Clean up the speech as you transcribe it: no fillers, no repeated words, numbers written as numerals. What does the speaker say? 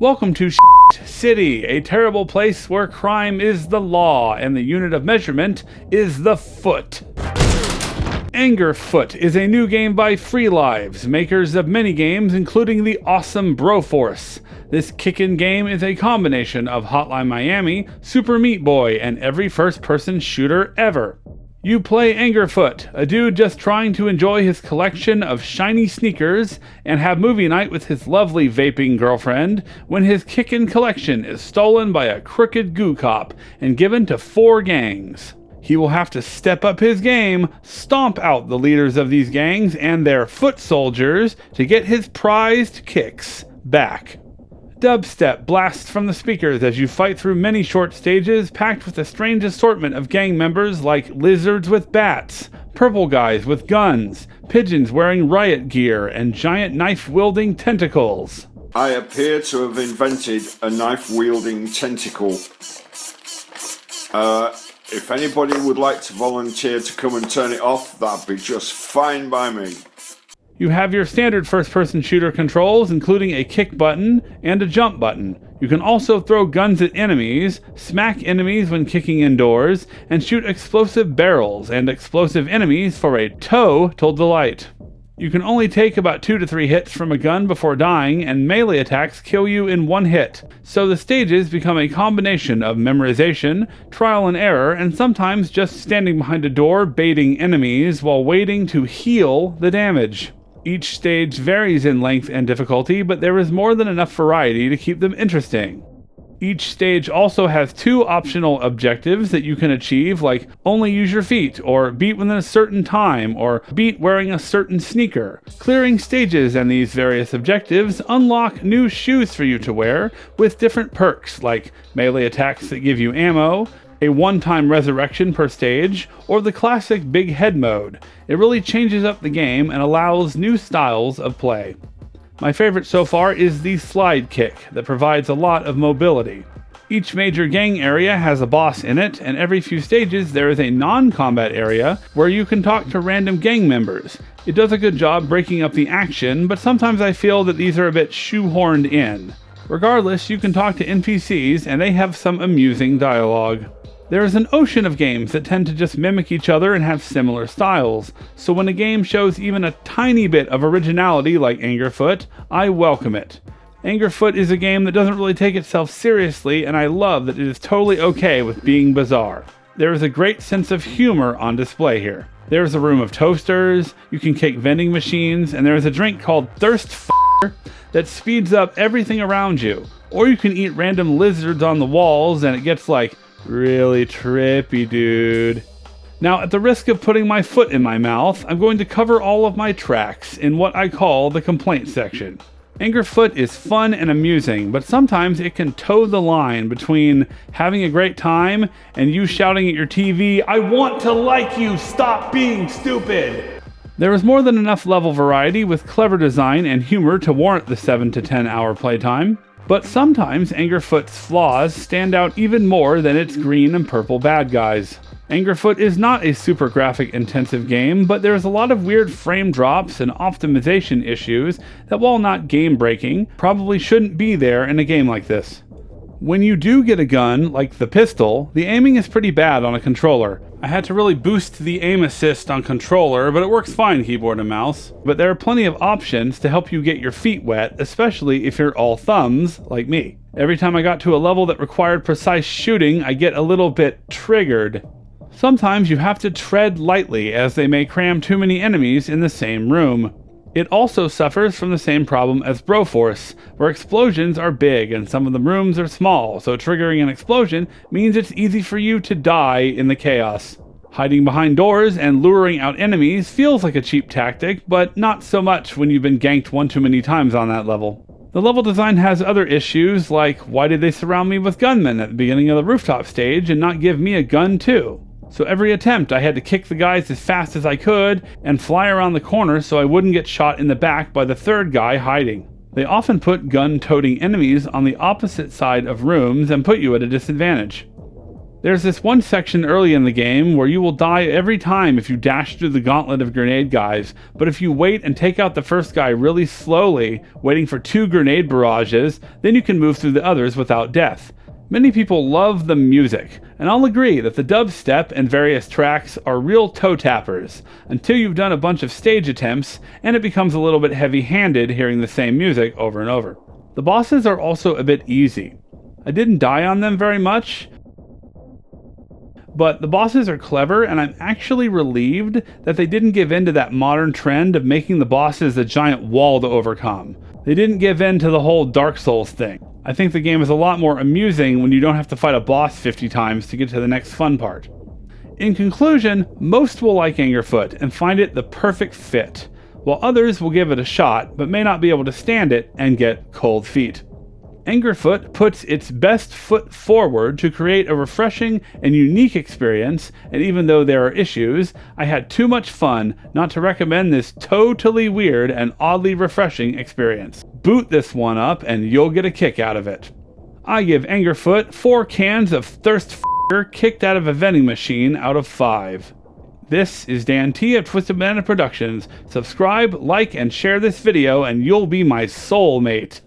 Welcome to City, a terrible place where crime is the law and the unit of measurement is the foot. Angerfoot is a new game by Free Lives, makers of many games including the awesome Broforce. This kickin' game is a combination of Hotline Miami, Super Meat Boy, and every first-person shooter ever. You play Angerfoot, a dude just trying to enjoy his collection of shiny sneakers and have movie night with his lovely vaping girlfriend when his kickin' collection is stolen by a crooked goo cop and given to 4 gangs. He will have to step up his game, stomp out the leaders of these gangs and their foot soldiers to get his prized kicks back. Dubstep blasts from the speakers as you fight through many short stages packed with a strange assortment of gang members like lizards with bats, purple guys with guns, pigeons wearing riot gear, and giant knife-wielding tentacles. I appear to have invented a knife-wielding tentacle. If anybody would like to volunteer to come and turn it off, that'd be just fine by me. You have your standard first-person shooter controls, including a kick button and a jump button. You can also throw guns at enemies, smack enemies when kicking indoors, and shoot explosive barrels and explosive enemies for a total delight. You can only take about 2 to 3 hits from a gun before dying, and melee attacks kill you in 1 hit. So the stages become a combination of memorization, trial and error, and sometimes just standing behind a door baiting enemies while waiting to heal the damage. Each stage varies in length and difficulty, but there is more than enough variety to keep them interesting. Each stage also has 2 optional objectives that you can achieve, like only use your feet, or beat within a certain time, or beat wearing a certain sneaker. Clearing stages and these various objectives unlock new shoes for you to wear with different perks, like melee attacks that give you ammo, a one-time resurrection per stage, or the classic big head mode. It really changes up the game and allows new styles of play. My favorite so far is the slide kick that provides a lot of mobility. Each major gang area has a boss in it, and every few stages there is a non-combat area where you can talk to random gang members. It does a good job breaking up the action, but sometimes I feel that these are a bit shoehorned in. Regardless, you can talk to NPCs and they have some amusing dialogue. There is an ocean of games that tend to just mimic each other and have similar styles, so when a game shows even a tiny bit of originality like Angerfoot, I welcome it. Angerfoot is a game that doesn't really take itself seriously, and I love that it is totally okay with being bizarre. There is a great sense of humor on display here. There is a room of toasters, you can kick vending machines, and there is a drink called Thirst that speeds up everything around you. Or you can eat random lizards on the walls and it gets like really trippy, dude. Now, at the risk of putting my foot in my mouth, I'm going to cover all of my tracks in what I call the complaint section. Angerfoot is fun and amusing, but sometimes it can toe the line between having a great time and you shouting at your TV, "I want to like you, stop being stupid!" There is more than enough level variety with clever design and humor to warrant the 7 to 10 hour playtime. But sometimes Angerfoot's flaws stand out even more than its green and purple bad guys. Angerfoot is not a super graphic intensive game, but there is a lot of weird frame drops and optimization issues that, while not game breaking, probably shouldn't be there in a game like this. When you do get a gun, like the pistol, the aiming is pretty bad on a controller. I had to really boost the aim assist on controller, but it works fine keyboard and mouse. But there are plenty of options to help you get your feet wet, especially if you're all thumbs, like me. Every time I got to a level that required precise shooting, I get a little bit triggered. Sometimes you have to tread lightly, as they may cram too many enemies in the same room. It also suffers from the same problem as Broforce, where explosions are big and some of the rooms are small, so triggering an explosion means it's easy for you to die in the chaos. Hiding behind doors and luring out enemies feels like a cheap tactic, but not so much when you've been ganked one too many times on that level. The level design has other issues, like why did they surround me with gunmen at the beginning of the rooftop stage and not give me a gun too? So every attempt I had to kick the guys as fast as I could and fly around the corner so I wouldn't get shot in the back by the third guy hiding. They often put gun-toting enemies on the opposite side of rooms and put you at a disadvantage. There's this one section early in the game where you will die every time if you dash through the gauntlet of grenade guys, but if you wait and take out the first guy really slowly, waiting for 2 grenade barrages, then you can move through the others without death. Many people love the music, and I'll agree that the dubstep and various tracks are real toe tappers, until you've done a bunch of stage attempts and it becomes a little bit heavy-handed hearing the same music over and over. The bosses are also a bit easy. I didn't die on them very much, but the bosses are clever, and I'm actually relieved that they didn't give in to that modern trend of making the bosses a giant wall to overcome. They didn't give in to the whole Dark Souls thing. I think the game is a lot more amusing when you don't have to fight a boss 50 times to get to the next fun part. In conclusion, most will like Angerfoot and find it the perfect fit, while others will give it a shot but may not be able to stand it and get cold feet. Angerfoot puts its best foot forward to create a refreshing and unique experience, and even though there are issues, I had too much fun not to recommend this totally weird and oddly refreshing experience. Boot this one up and you'll get a kick out of it. I give Angerfoot 4 cans of thirst kicked out of a vending machine out of 5. This is Dan T of Twisted Banana Productions. Subscribe, like, and share this video and you'll be my soulmate.